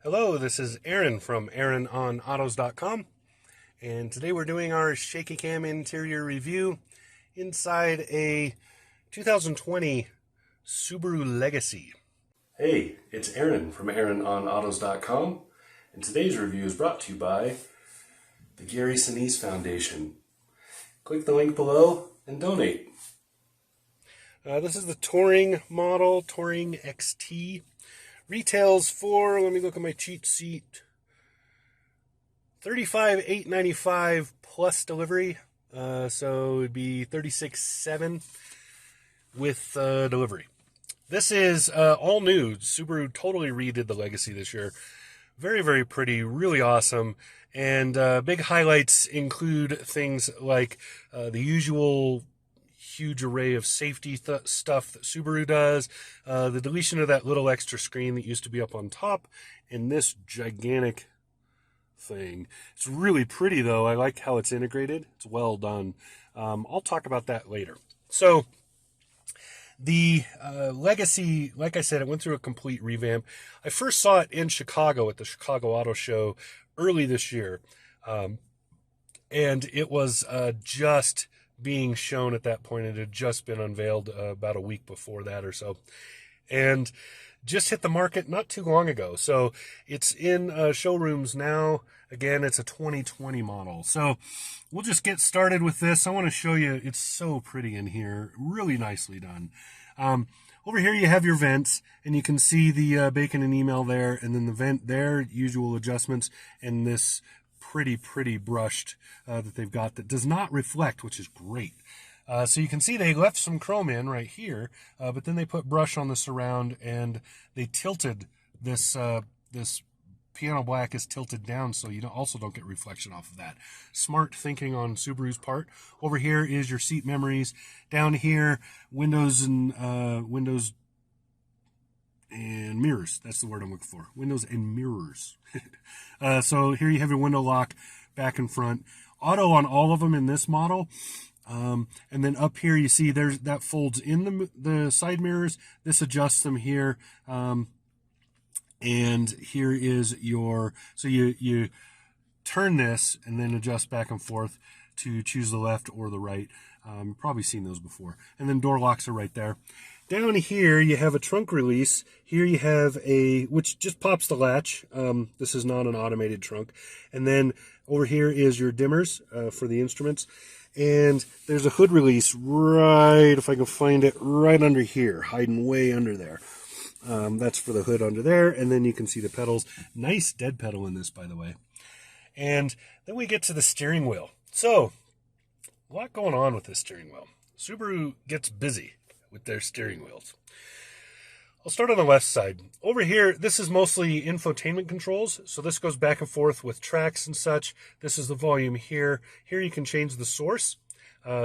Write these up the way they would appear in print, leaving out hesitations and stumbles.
Hello, this is Aaron from AaronOnAutos.com, and today we're doing our shaky cam interior review inside a 2020 Subaru Legacy. Hey, it's Aaron from AaronOnAutos.com, and today's review is brought to you by the Gary Sinise Foundation. Click the link below and donate. This is the Touring model, Touring XT. Retails for, let me look at my cheat sheet, $35,895 plus delivery. So it'd be $36,700 with delivery. This is all new. Subaru totally redid the Legacy this year. Very, very pretty, really awesome. And big highlights include things like the usual huge array of safety stuff that Subaru does, the deletion of that little extra screen that used to be up on top, and this gigantic thing. It's really pretty though. I like how it's integrated. It's well done. I'll talk about that later. So the Legacy, like I said, it went through a complete revamp. I first saw it in Chicago at the Chicago Auto Show early this year, and it was just being shown at that point. It had just been unveiled about a week before that or so, and just hit the market not too long ago. So it's in showrooms now. Again, it's a 2020 model. So we'll just get started with this. I want to show you, it's so pretty in here, really nicely done. Over here you have your vents, and you can see the bacon and email there, and then the vent there, usual adjustments, and this pretty brushed that they've got that does not reflect, which is great. So you can see they left some chrome in right here, but then they put brush on the surround, and they tilted this this piano black is tilted down, so you also don't get reflection off of that. Smart thinking on Subaru's part. Over here is your seat memories. Down here, windows and mirrors. That's the word I'm looking for. Windows and mirrors. So here you have your window lock, back and front. Auto on all of them in this model. And then up here you see that folds in the side mirrors. This adjusts them here. And here is so you turn this and then adjust back and forth to choose the left or the right. You've probably seen those before. And then door locks are right there. Down here, you have a trunk release. Here you have which just pops the latch. This is not an automated trunk. And then over here is your dimmers for the instruments. And there's a hood release right, if I can find it, right under here, hiding way under there. That's for the hood under there. And then you can see the pedals. Nice dead pedal in this, by the way. And then we get to the steering wheel. So, a lot going on with this steering wheel. Subaru gets busy with their steering wheels. I'll start on the left side. Over here, this is mostly infotainment controls. So this goes back and forth with tracks and such. This is the volume here. Here you can change the source.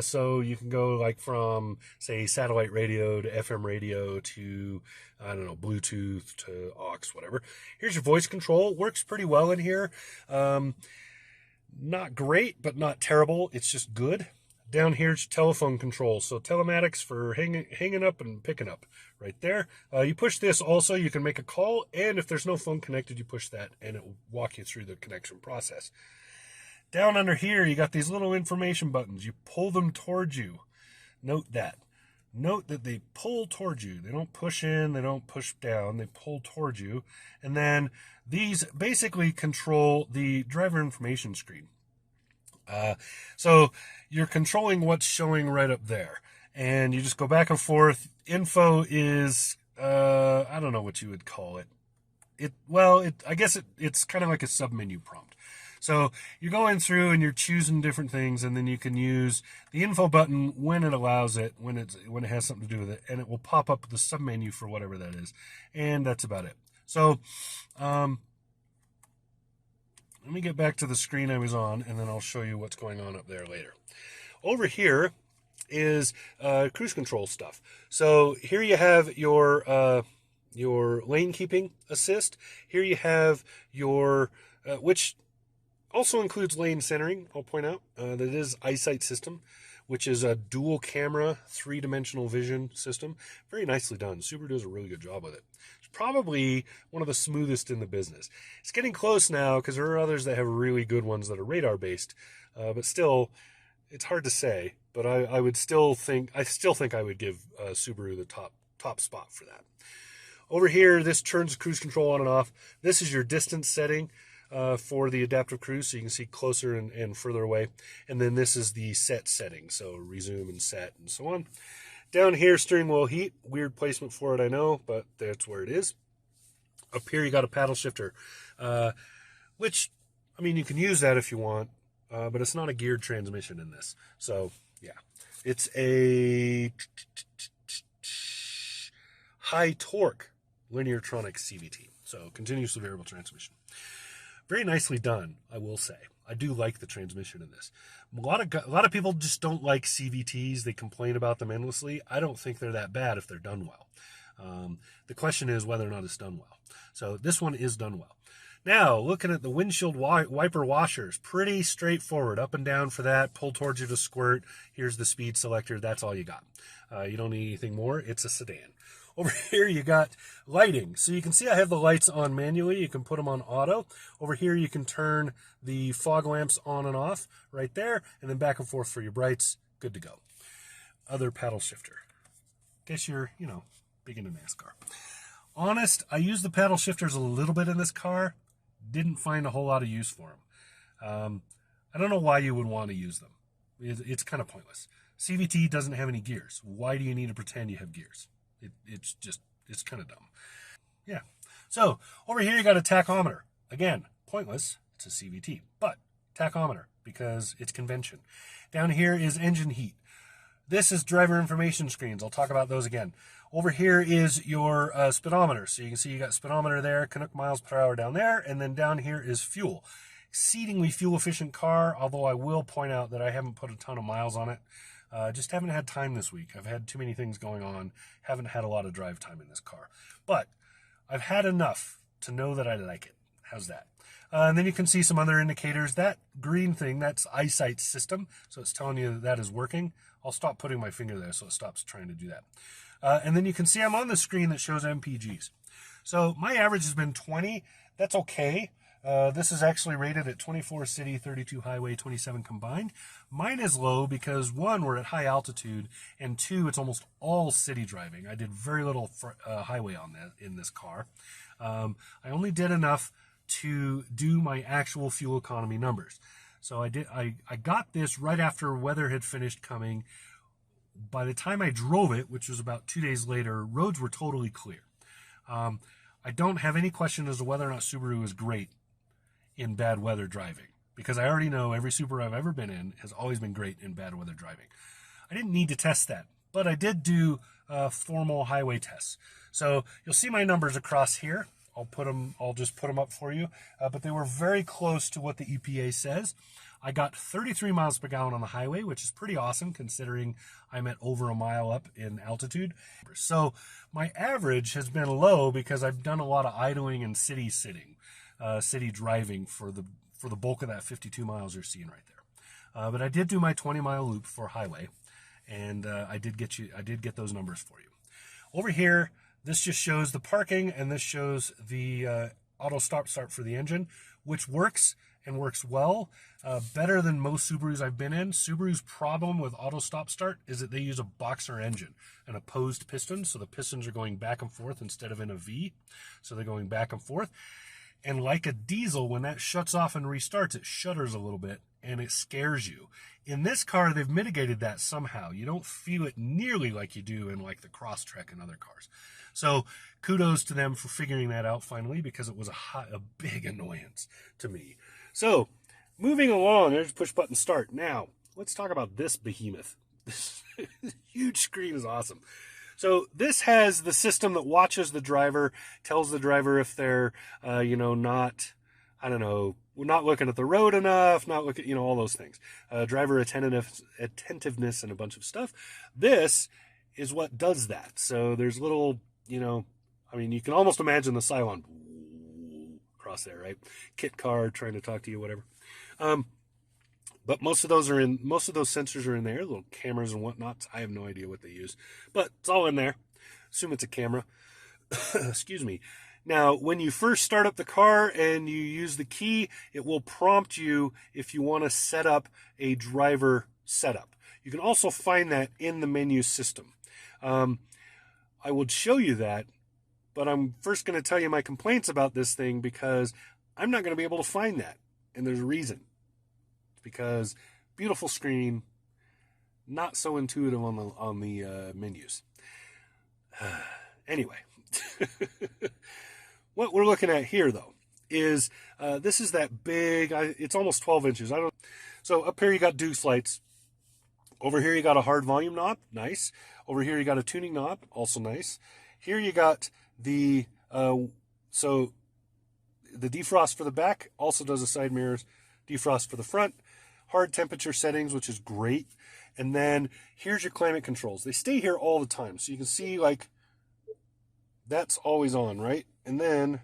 So you can go like from, say, satellite radio to FM radio to, I don't know, Bluetooth to aux, whatever. Here's your voice control. Works pretty well in here. Not great, but not terrible. It's just good. Down here's telephone control. So telematics for hanging up and picking up right there. You push this also, you can make a call, and if there's no phone connected, you push that and it will walk you through the connection process. Down under here, you got these little information buttons. You pull them towards you. Note that. Note that they pull towards you. They don't push in, they don't push down, they pull towards you. And then these basically control the driver information screen. So you're controlling what's showing right up there. And you just go back and forth. Info is, I don't know what you would call it. I guess it's kind of like a sub-menu prompt. So you're going through and you're choosing different things, and then you can use the info button when it allows it, when it has something to do with it, and it will pop up the sub-menu for whatever that is. And that's about it. So, let me get back to the screen I was on, and then I'll show you what's going on up there later. Over here is cruise control stuff. So here you have your lane keeping assist. Here you have your, which also includes lane centering, I'll point out. That is Eyesight system, which is a dual camera, 3-dimensional vision system. Very nicely done. Subaru does a really good job with it. probably one of the smoothest in the business. It's getting close now because there are others that have really good ones that are radar based, but still, it's hard to say. But I still think I would give Subaru the top spot for that. Over here, this turns cruise control on and off. This is your distance setting for the adaptive cruise, so you can see closer and further away. And then this is the set setting, so resume and set and so on. Down here, steering wheel heat. Weird placement for it, I know, but that's where it is. Up here, you got a paddle shifter, which, I mean, you can use that if you want, but it's not a geared transmission in this. So, yeah. It's a high torque Lineartronic CVT, so continuously variable transmission. Very nicely done, I will say. I do like the transmission in this. A lot of people just don't like CVTs. They complain about them endlessly. I don't think they're that bad if they're done well. The question is whether or not it's done well. So this one is done well. Now, looking at the windshield wiper washers, pretty straightforward. Up and down for that, pull towards you to squirt. Here's the speed selector. That's all you got. You don't need anything more. It's a sedan. Over here, you got lighting. So you can see I have the lights on manually. You can put them on auto. Over here, you can turn the fog lamps on and off right there, and then back and forth for your brights. Good to go. Other paddle shifter. Guess you're, big into NASCAR. Honest, I used the paddle shifters a little bit in this car. Didn't find a whole lot of use for them. I don't know why you would want to use them. It's kind of pointless. CVT doesn't have any gears. Why do you need to pretend you have gears? It's kind of dumb. Yeah. So over here you got a tachometer. Again, pointless. It's a CVT, but tachometer because it's convention. Down here is engine heat. This is driver information screens. I'll talk about those again. Over here is your speedometer. So you can see you got speedometer there, Canuck miles per hour down there, and then down here is fuel. Exceedingly fuel efficient car, although I will point out that I haven't put a ton of miles on it. Just haven't had time this week. I've had too many things going on. Haven't had a lot of drive time in this car. But I've had enough to know that I like it. How's that? And then you can see some other indicators. That green thing, that's Eyesight system. So it's telling you that that is working. I'll stop putting my finger there so it stops trying to do that. And then you can see I'm on the screen that shows MPGs. So my average has been 20. That's okay. This is actually rated at 24 city, 32 highway, 27 combined. Mine is low because, one, we're at high altitude, and two, it's almost all city driving. I did very little highway on that in this car. I only did enough to do my actual fuel economy numbers. So I got this right after weather had finished coming. By the time I drove it, which was about 2 days later, roads were totally clear. I don't have any question as to whether or not Subaru is great in bad weather driving, because I already know every Subaru I've ever been in has always been great in bad weather driving. I didn't need to test that, but I did do formal highway tests. So you'll see my numbers across here. I'll just put them up for you, but they were very close to what the EPA says. I got 33 miles per gallon on the highway, which is pretty awesome considering I'm at over a mile up in altitude. So my average has been low because I've done a lot of idling and city driving for the bulk of that 52 miles you're seeing right there. But I did do my 20-mile loop for highway, and I did get those numbers for you. Over here, this just shows the parking, and this shows the auto stop-start for the engine, which works and works well, better than most Subarus I've been in. Subaru's problem with auto stop-start is that they use a boxer engine, an opposed piston, so the pistons are going back and forth instead of in a V, so they're going back and forth. And like a diesel, when that shuts off and restarts, it shudders a little bit, and it scares you. In this car, they've mitigated that somehow. You don't feel it nearly like you do in like the Crosstrek and other cars. So kudos to them for figuring that out finally, because it was a big annoyance to me. So moving along, there's push button start. Now, let's talk about this behemoth. This huge screen is awesome. So this has the system that watches the driver, tells the driver if they're, not looking at the road enough, not looking, all those things. Driver attentiveness and a bunch of stuff. This is what does that. So there's little, you can almost imagine the Cylon across there, right? Kit car trying to talk to you, whatever. But most of those sensors are in there, little cameras and whatnot. I have no idea what they use, but it's all in there. Assume it's a camera. Excuse me. Now, when you first start up the car and you use the key, it will prompt you if you want to set up a driver setup. You can also find that in the menu system. I would show you that, but I'm first going to tell you my complaints about this thing because I'm not going to be able to find that. And there's a reason. It's because beautiful screen, not so intuitive on the menus. Anyway, what we're looking at here, though, is this is that big. It's almost 12 inches. So up here you got deuce lights. Over here you got a hard volume knob, nice. Over here you got a tuning knob, also nice. Here you got the so the defrost for the back, also does the side mirrors, defrost for the front, hard temperature settings, which is great. And then here's your climate controls. They stay here all the time, so you can see like that's always on, right? And then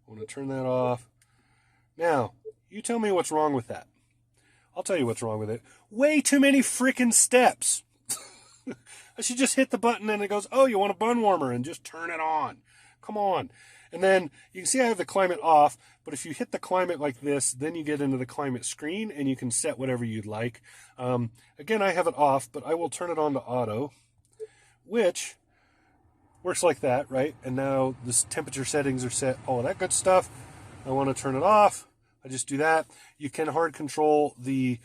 I'm going to turn that off. Now, you tell me what's wrong with that. I'll tell you what's wrong with it. Way too many freaking steps. I should just hit the button and it goes, oh, you want a bun warmer, and just turn it on. Come on. And then you can see I have the climate off, but if you hit the climate like this, then you get into the climate screen and you can set whatever you'd like. Again, I have it off, but I will turn it on to auto, which works like that, right? And now the temperature settings are set, all of that good stuff. I want to turn it off. I just do that. You can hard control the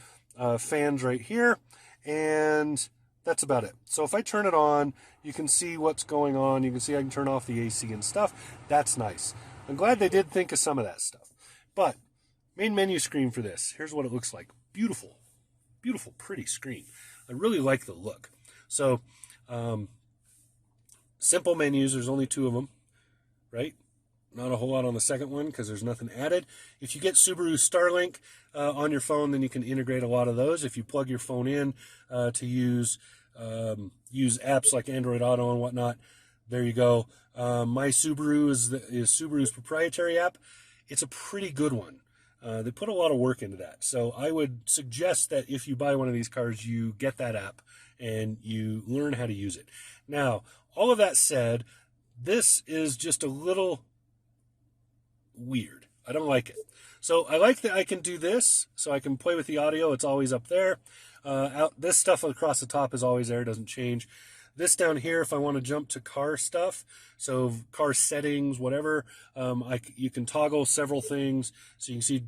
fans right here, and that's about it. So if I turn it on, you can see what's going on. You can see I can turn off the AC and stuff. That's nice. I'm glad they did think of some of that stuff. But main menu screen for this, here's what it looks like. Beautiful, beautiful, pretty screen. I really like the look. So simple menus, there's only 2 of them, right? Not a whole lot on the second one because there's nothing added. If you get Subaru Starlink on your phone, then you can integrate a lot of those. If you plug your phone in to use apps like Android Auto and whatnot, there you go. My Subaru is Subaru's proprietary app. It's a pretty good one. They put a lot of work into that. So I would suggest that if you buy one of these cars, you get that app and you learn how to use it. Now, all of that said, this is just a little weird. I don't like it. So I like that I can do this, so I can play with the audio. It's always up there. This stuff across the top is always there. It doesn't change. This down here, if I want to jump to car stuff, so car settings, whatever, you can toggle several things, so you can see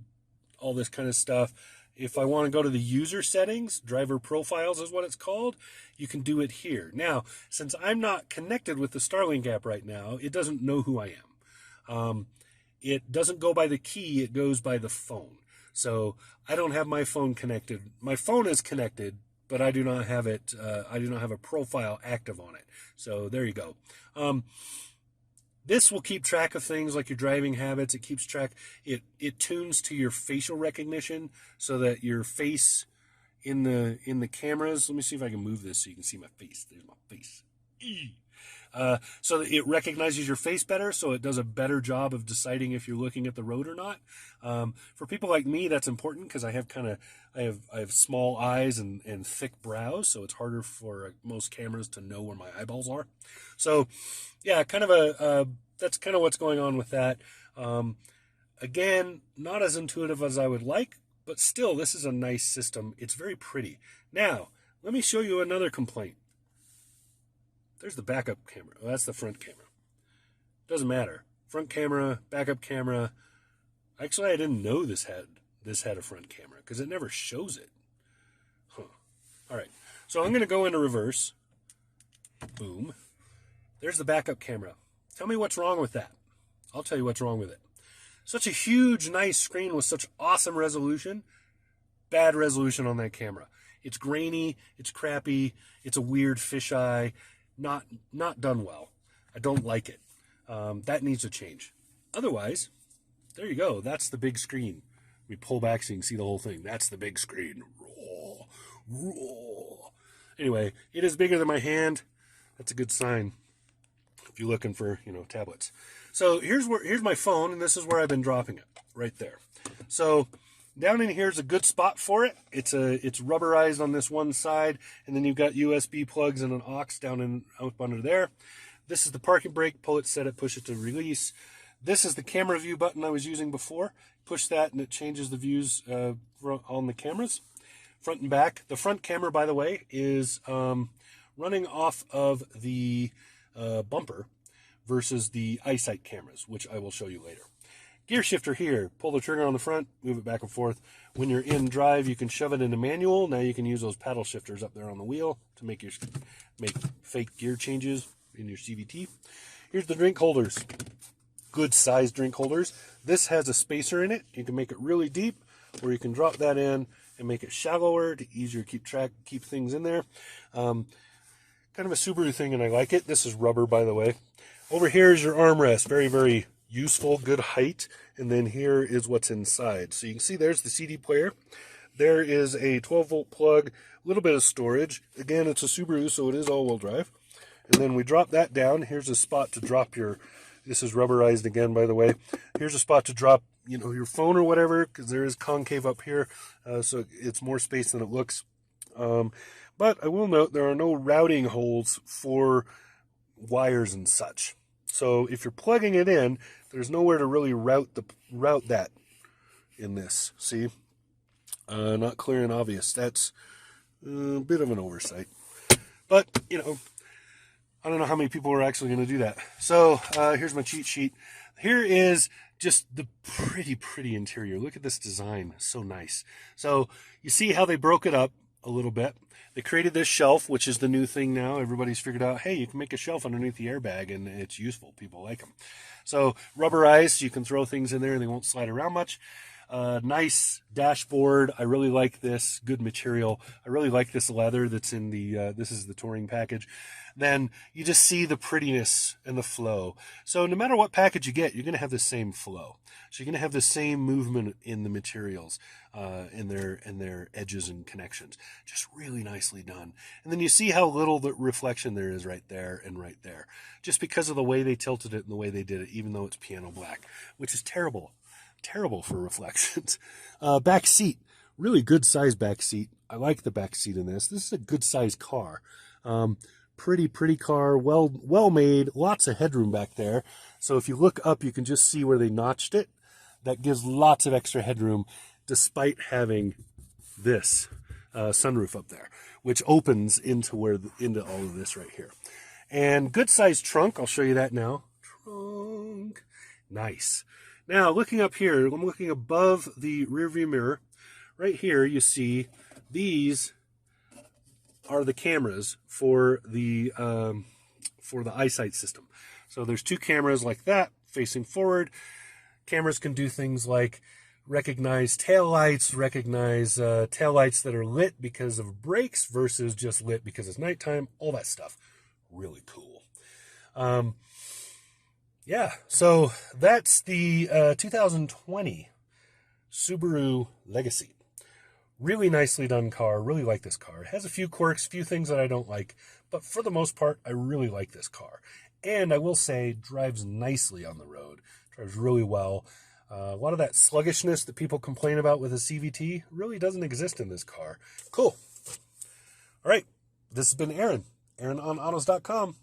all this kind of stuff. If I want to go to the user settings, driver profiles is what it's called, you can do it here. Now, since I'm not connected with the Starlink app right now, it doesn't know who I am. It doesn't go by the key, it goes by the phone. So I don't have my phone connected. My phone is connected, but I do not have it. I do not have a profile active on it. So there you go. This will keep track of things like your driving habits. It keeps track. It tunes to your facial recognition so that your face in the cameras. Let me see if I can move this so you can see my face. There's my face. So that it recognizes your face better, so it does a better job of deciding if you're looking at the road or not. For people like me, that's important because I have small eyes and thick brows, so it's harder for most cameras to know where my eyeballs are. So, yeah, kind of that's kind of what's going on with that. Again, not as intuitive as I would like, but still, this is a nice system. It's very pretty. Now, let me show you another complaint. There's the backup camera. Oh, that's the front camera. Doesn't matter. Front camera, backup camera. Actually, I didn't know this had a front camera because it never shows it. Huh. All right. So I'm going to go into reverse. Boom. There's the backup camera. Tell me what's wrong with that. I'll tell you what's wrong with it. Such a huge, nice screen with such awesome resolution. Bad resolution on that camera. It's grainy. It's crappy. It's a weird fisheye. Not done well. I don't like it. That needs to change. Otherwise, there you go. That's the big screen. Let me pull back so you can see the whole thing. That's the big screen. Roar, roar. Anyway, it is bigger than my hand. That's a good sign if you're looking for, tablets. So here's my phone, and this is where I've been dropping it, right there. So down in here is a good spot for it. It's rubberized on this one side, and then you've got USB plugs and an aux down up under there. This is the parking brake. Pull it, set it, push it to release. This is the camera view button I was using before. Push that and it changes the views on the cameras, front and back. The front camera, by the way, is running off of the bumper versus the Eyesight cameras, which I will show you later. Gear shifter here. Pull the trigger on the front, move it back and forth. When you're in drive, you can shove it into manual. Now you can use those paddle shifters up there on the wheel to make fake gear changes in your CVT. Here's the drink holders. Good sized drink holders. This has a spacer in it. You can make it really deep, or you can drop that in and make it shallower to easier keep things in there. Kind of a Subaru thing, and I like it. This is rubber, by the way. Over here is your armrest. Very, very useful, good height. And then here is what's inside. So you can see there's the CD player. There is a 12-volt plug, a little bit of storage. Again, it's a Subaru, so it is all-wheel drive. And then we drop that down. Here's a spot to drop your... This is rubberized again, by the way. Here's a spot to drop, your phone or whatever, because there is concave up here, so it's more space than it looks. But I will note there are no routing holes for wires and such. So if you're plugging it in, there's nowhere to really route that in this. See, not clear and obvious. That's a bit of an oversight. But I don't know how many people are actually going to do that. So here's my cheat sheet. Here is just the pretty interior. Look at this design. So nice. So you see how they broke it up a little bit. They created this shelf, which is the new thing now. Everybody's figured out, hey, you can make a shelf underneath the airbag, and it's useful. People like them. So rubberized, you can throw things in there, and they won't slide around much. Nice dashboard. I really like this. Good material. I really like this leather that's in the, this is the touring package. Then you just see the prettiness and the flow. So no matter what package you get, you're going to have the same flow. So you're going to have the same movement in the materials, in their edges and connections. Just really nicely done. And then you see how little the reflection there is right there and right there. Just because of the way they tilted it and the way they did it, even though it's piano black, which is terrible. Terrible for reflections. Back seat, really good size back seat. I like the back seat in this. This is a good size car. Pretty car, well made, lots of headroom back there. So if you look up, you can just see where they notched it. That gives lots of extra headroom, despite having this sunroof up there, which opens into all of this right here. And good size trunk. I'll show you that now. Trunk, nice. Now, looking up here, I'm looking above the rear view mirror. Right here, you see these are the cameras for the Eyesight system. So there's two cameras like that facing forward. Cameras can do things like recognize taillights, recognize taillights that are lit because of brakes versus just lit because it's nighttime, all that stuff. Really cool. Yeah, so that's the 2020 Subaru Legacy. Really nicely done car. Really like this car. It has a few quirks, few things that I don't like, but for the most part, I really like this car. And I will say, drives nicely on the road. Drives really well. A lot of that sluggishness that people complain about with a CVT really doesn't exist in this car. Cool. All right, this has been Aaron. AaronOnAutos.com.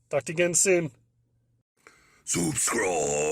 Talk to you again soon. Subscribe.